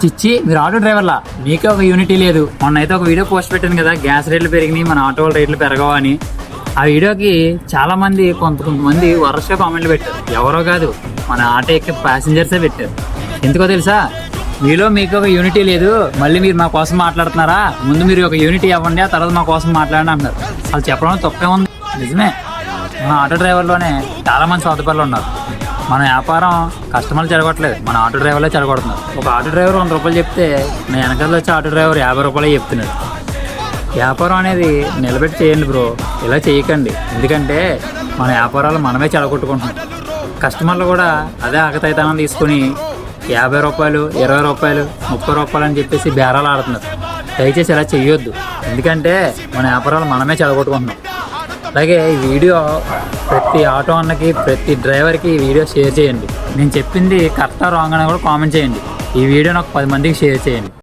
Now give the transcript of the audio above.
చిచ్చి మీరు ఆటో డ్రైవర్లా మీకే ఒక యూనిటీ లేదు. మొన్న అయితే ఒక వీడియో పోస్ట్ పెట్టాను కదా, గ్యాస్ రేట్లు పెరిగినాయి మన ఆటో వాళ్ళ రేట్లు పెరగవని. ఆ వీడియోకి చాలా మంది కొంతమంది వరుసగా కామెంట్లు పెట్టారు. ఎవరో కాదు, మన ఆటో ఎక్కే ప్యాసింజర్సే పెట్టారు. ఎందుకో తెలుసా, మీలో మీకు ఒక యూనిటీ లేదు, మళ్ళీ మీరు మా కోసం మాట్లాడుతున్నారా, ముందు మీరు ఒక యూనిటీ ఇవ్వండి, ఆ తర్వాత మా కోసం మాట్లాడండి అంటారు. వాళ్ళు చెప్పడం తప్పే ఉంది. నిజమే, మన ఆటో డ్రైవర్లోనే చాలా మంది స్వార్థపరులు ఉన్నారు. మన వ్యాపారం కస్టమర్లు చెడగొట్టలేదు, మన ఆటో డ్రైవర్లే చెడగొడుతున్నారు. ఒక ఆటో డ్రైవర్ 100 రూపాయలు చెప్తే నా వెనకాల వచ్చి ఆటో డ్రైవర్ 50 రూపాయలు చెప్తున్నాడు. వ్యాపారం అనేది నిలబెట్టి చేయండి బ్రో, ఇలా చేయకండి. ఎందుకంటే మన వ్యాపారాలు మనమే చెడగొట్టుకుంటున్నాం. కస్టమర్లు కూడా అదే ఆకతాయితనం తీసుకుని 50 రూపాయలు, 20 రూపాయలు, 30 రూపాయలు అని చెప్పేసి బేరాలు ఆడుతున్నారు. దయచేసి ఇలా చెయ్యొద్దు, ఎందుకంటే మన వ్యాపారాలు మనమే చెడగొట్టుకుంటున్నాం. అలాగే ఈ వీడియో ప్రతి ఆటో అన్నకి, ప్రతి డ్రైవర్కి ఈ వీడియో షేర్ చేయండి. నేను చెప్పింది కరెక్టా రాంగ్ అని కూడా కామెంట్ చేయండి. ఈ వీడియో నాకు 10 మందికి షేర్ చేయండి.